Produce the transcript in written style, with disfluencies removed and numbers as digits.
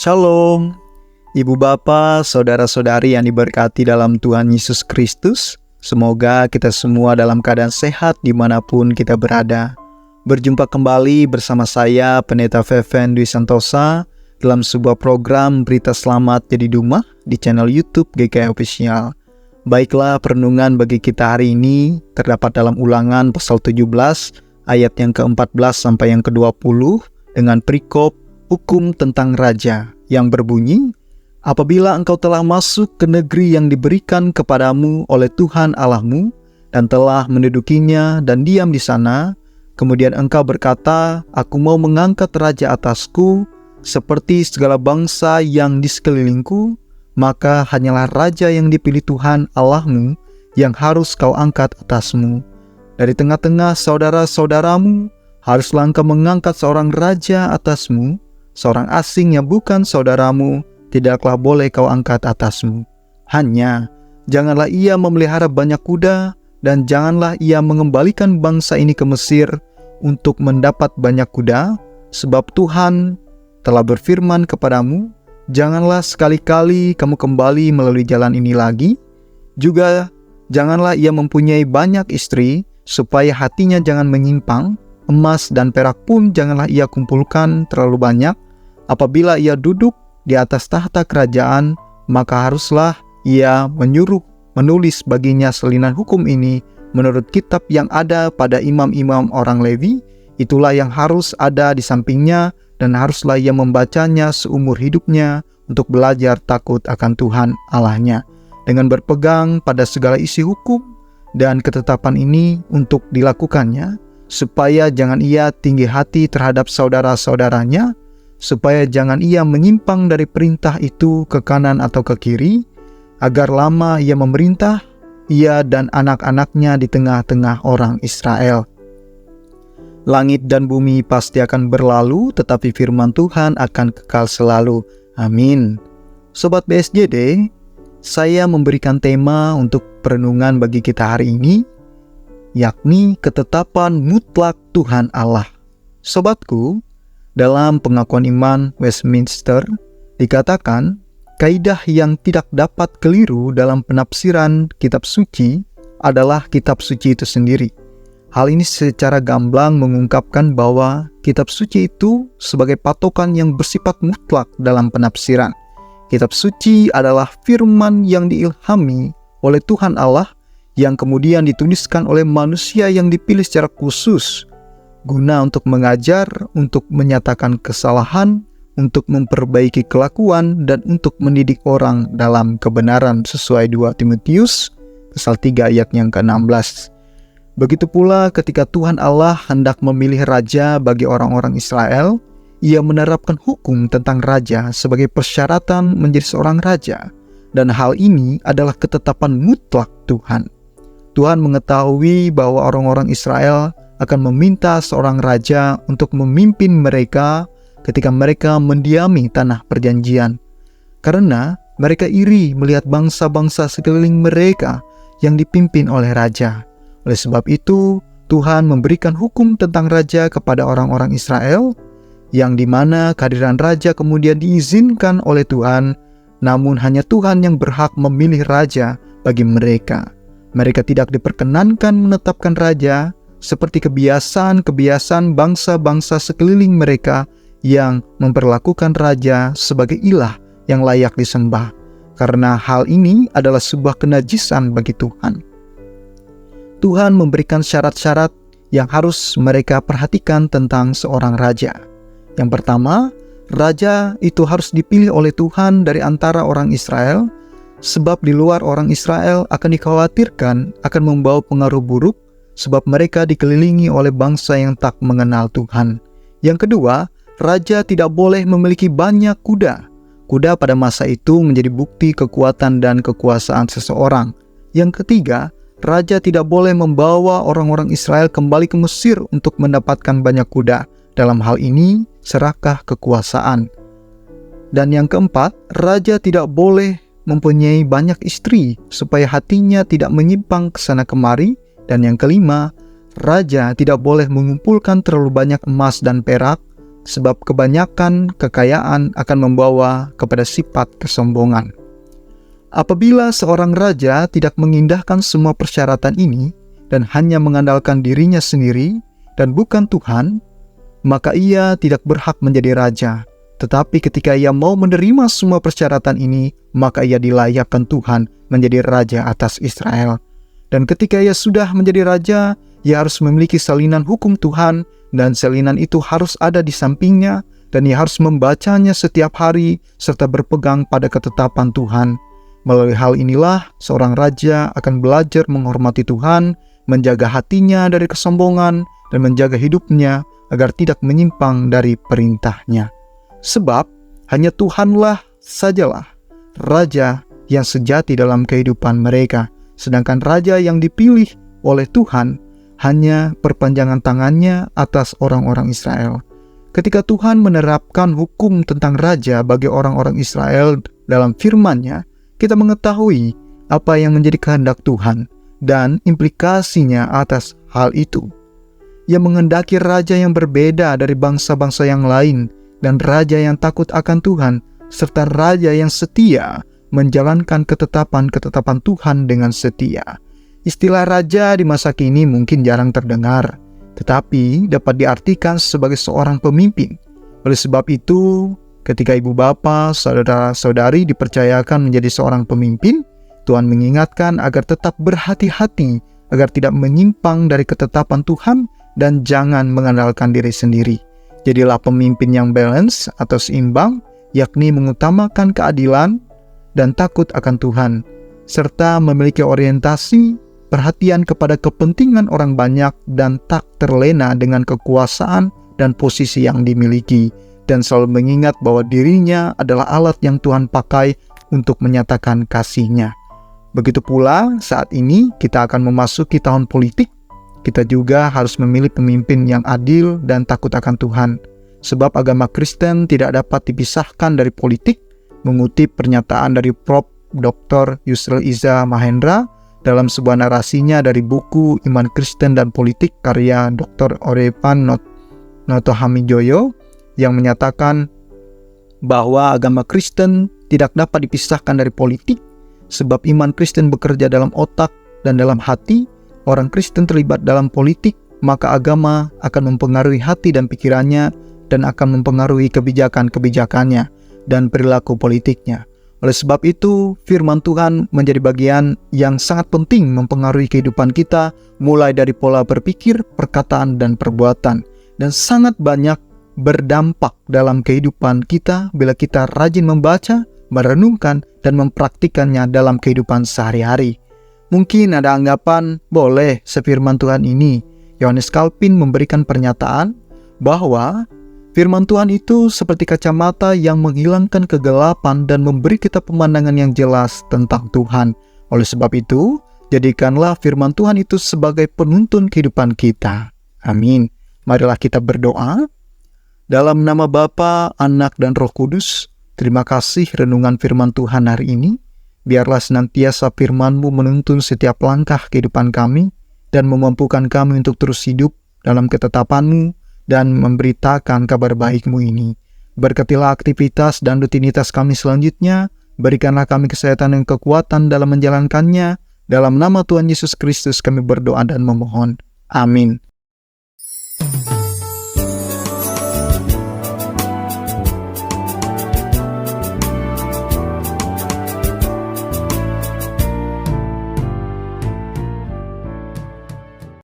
Shalom, Ibu Bapa, Saudara-saudari yang diberkati dalam Tuhan Yesus Kristus. Semoga kita semua dalam keadaan sehat dimanapun kita berada. Berjumpa kembali bersama saya, Pendeta Feven Dwi Santosa, dalam sebuah program Berita Selamat Jadi Dumah di channel YouTube GKI Official. Baiklah, perenungan bagi kita hari ini terdapat dalam Ulangan pasal 17 ayat yang ke-14 sampai yang ke-20 dengan perikop hukum tentang raja yang berbunyi, apabila engkau telah masuk ke negeri yang diberikan kepadamu oleh Tuhan Allahmu dan telah mendudukinya dan diam di sana, kemudian engkau berkata, aku mau mengangkat raja atasku seperti segala bangsa yang di sekelilingku, maka hanyalah raja yang dipilih Tuhan Allahmu yang harus kau angkat atasmu. Dari tengah-tengah saudara-saudaramu, haruslah engkau mengangkat seorang raja atasmu, seorang asing yang bukan saudaramu, tidaklah boleh kau angkat atasmu. Hanya, janganlah ia memelihara banyak kuda, dan janganlah ia mengembalikan bangsa ini ke Mesir untuk mendapat banyak kuda, sebab Tuhan telah berfirman kepadamu, janganlah sekali-kali kamu kembali melalui jalan ini lagi. Juga, janganlah ia mempunyai banyak istri, supaya hatinya jangan menyimpang. Emas dan perak pun janganlah ia kumpulkan terlalu banyak. Apabila ia duduk di atas tahta kerajaan, maka haruslah ia menulis baginya salinan hukum ini menurut kitab yang ada pada imam-imam orang Lewi. Itulah yang harus ada di sampingnya, dan haruslah ia membacanya seumur hidupnya untuk belajar takut akan Tuhan Allahnya, dengan berpegang pada segala isi hukum dan ketetapan ini untuk dilakukannya, supaya jangan ia tinggi hati terhadap saudara-saudaranya, supaya jangan ia menyimpang dari perintah itu ke kanan atau ke kiri, agar lama ia memerintah, ia dan anak-anaknya di tengah-tengah orang Israel. Langit dan bumi pasti akan berlalu, tetapi firman Tuhan akan kekal selalu. Amin. Sobat BSJD, saya memberikan tema untuk perenungan bagi kita hari ini, yakni ketetapan mutlak Tuhan Allah. Sobatku, dalam pengakuan iman Westminster dikatakan, kaidah yang tidak dapat keliru dalam penafsiran kitab suci adalah kitab suci itu sendiri. Hal ini secara gamblang mengungkapkan bahwa kitab suci itu sebagai patokan yang bersifat mutlak dalam penafsiran. Kitab suci adalah firman yang diilhami oleh Tuhan Allah yang kemudian dituliskan oleh manusia yang dipilih secara khusus guna untuk mengajar, untuk menyatakan kesalahan, untuk memperbaiki kelakuan, dan untuk mendidik orang dalam kebenaran sesuai 2 Timotius pasal 3 ayat yang ke-16. Begitu pula ketika Tuhan Allah hendak memilih raja bagi orang-orang Israel, ia menerapkan hukum tentang raja sebagai persyaratan menjadi seorang raja, dan hal ini adalah ketetapan mutlak Tuhan. Tuhan mengetahui bahwa orang-orang Israel akan meminta seorang raja untuk memimpin mereka ketika mereka mendiami tanah perjanjian. Karena mereka iri melihat bangsa-bangsa sekeliling mereka yang dipimpin oleh raja. Oleh sebab itu, Tuhan memberikan hukum tentang raja kepada orang-orang Israel, yang dimana kehadiran raja kemudian diizinkan oleh Tuhan, namun hanya Tuhan yang berhak memilih raja bagi mereka. Mereka tidak diperkenankan menetapkan raja, seperti kebiasaan-kebiasaan bangsa-bangsa sekeliling mereka yang memperlakukan raja sebagai ilah yang layak disembah, karena hal ini adalah sebuah kenajisan bagi Tuhan. Tuhan memberikan syarat-syarat yang harus mereka perhatikan tentang seorang raja. Yang pertama, raja itu harus dipilih oleh Tuhan dari antara orang Israel, sebab di luar orang Israel akan dikhawatirkan akan membawa pengaruh buruk, sebab mereka dikelilingi oleh bangsa yang tak mengenal Tuhan. Yang kedua, raja tidak boleh memiliki banyak kuda. Kuda pada masa itu menjadi bukti kekuatan dan kekuasaan seseorang. Yang ketiga, raja tidak boleh membawa orang-orang Israel kembali ke Mesir untuk mendapatkan banyak kuda. Dalam hal ini, serakah kekuasaan. Dan yang keempat, raja tidak boleh mempunyai banyak istri, supaya hatinya tidak menyimpang ke sana kemari. Dan yang kelima, raja tidak boleh mengumpulkan terlalu banyak emas dan perak, sebab kebanyakan kekayaan akan membawa kepada sifat kesombongan. Apabila seorang raja tidak mengindahkan semua persyaratan ini dan hanya mengandalkan dirinya sendiri dan bukan Tuhan, maka ia tidak berhak menjadi raja. Tetapi ketika ia mau menerima semua persyaratan ini, maka ia dilayakkan Tuhan menjadi raja atas Israel. Dan ketika ia sudah menjadi raja, ia harus memiliki salinan hukum Tuhan, dan salinan itu harus ada di sampingnya, dan ia harus membacanya setiap hari serta berpegang pada ketetapan Tuhan. Melalui hal inilah seorang raja akan belajar menghormati Tuhan, menjaga hatinya dari kesombongan, dan menjaga hidupnya agar tidak menyimpang dari perintahnya. Sebab hanya Tuhanlah sajalah raja yang sejati dalam kehidupan mereka, sedangkan raja yang dipilih oleh Tuhan hanya perpanjangan tangannya atas orang-orang Israel. Ketika Tuhan menerapkan hukum tentang raja bagi orang-orang Israel dalam firman-Nya, kita mengetahui apa yang menjadi kehendak Tuhan dan implikasinya atas hal itu. Ia menghendaki raja yang berbeda dari bangsa-bangsa yang lain, dan raja yang takut akan Tuhan, serta raja yang setia menjalankan ketetapan-ketetapan Tuhan dengan setia. Istilah raja di masa kini mungkin jarang terdengar, tetapi dapat diartikan sebagai seorang pemimpin. Oleh sebab itu, ketika ibu bapa, saudara-saudari dipercayakan menjadi seorang pemimpin, Tuhan mengingatkan agar tetap berhati-hati, agar tidak menyimpang dari ketetapan Tuhan dan jangan mengandalkan diri sendiri. Jadilah pemimpin yang balance atau seimbang, yakni mengutamakan keadilan dan takut akan Tuhan, serta memiliki orientasi, perhatian kepada kepentingan orang banyak dan tak terlena dengan kekuasaan dan posisi yang dimiliki, dan selalu mengingat bahwa dirinya adalah alat yang Tuhan pakai untuk menyatakan kasih-Nya. Begitu pula saat ini kita akan memasuki tahun politik, kita juga harus memilih pemimpin yang adil dan takut akan Tuhan. Sebab agama Kristen tidak dapat dipisahkan dari politik, mengutip pernyataan dari Prof. Dr. Yusril Iza Mahendra dalam sebuah narasinya dari buku Iman Kristen dan Politik karya Dr. Orepan Notohamijoyo, yang menyatakan bahwa agama Kristen tidak dapat dipisahkan dari politik, sebab iman Kristen bekerja dalam otak dan dalam hati. Orang Kristen terlibat dalam politik, maka agama akan mempengaruhi hati dan pikirannya, dan akan mempengaruhi kebijakan-kebijakannya dan perilaku politiknya. Oleh sebab itu, firman Tuhan menjadi bagian yang sangat penting mempengaruhi kehidupan kita, mulai dari pola berpikir, perkataan, dan perbuatan, dan sangat banyak berdampak dalam kehidupan kita bila kita rajin membaca, merenungkan, dan mempraktikannya dalam kehidupan sehari-hari. Mungkin ada anggapan, boleh sefirman Tuhan ini. Yohanes Calvin memberikan pernyataan bahwa firman Tuhan itu seperti kacamata yang menghilangkan kegelapan dan memberi kita pemandangan yang jelas tentang Tuhan. Oleh sebab itu, jadikanlah firman Tuhan itu sebagai penuntun kehidupan kita. Amin. Marilah kita berdoa. Dalam nama Bapa, Anak, dan Roh Kudus, terima kasih renungan firman Tuhan hari ini. Biarlah senantiasa firman-Mu menuntun setiap langkah kehidupan kami dan memampukan kami untuk terus hidup dalam ketetapan-Mu dan memberitakan kabar baik-Mu ini. Berkatilah aktivitas dan rutinitas kami selanjutnya. Berikanlah kami kesehatan dan kekuatan dalam menjalankannya. Dalam nama Tuhan Yesus Kristus kami berdoa dan memohon. Amin.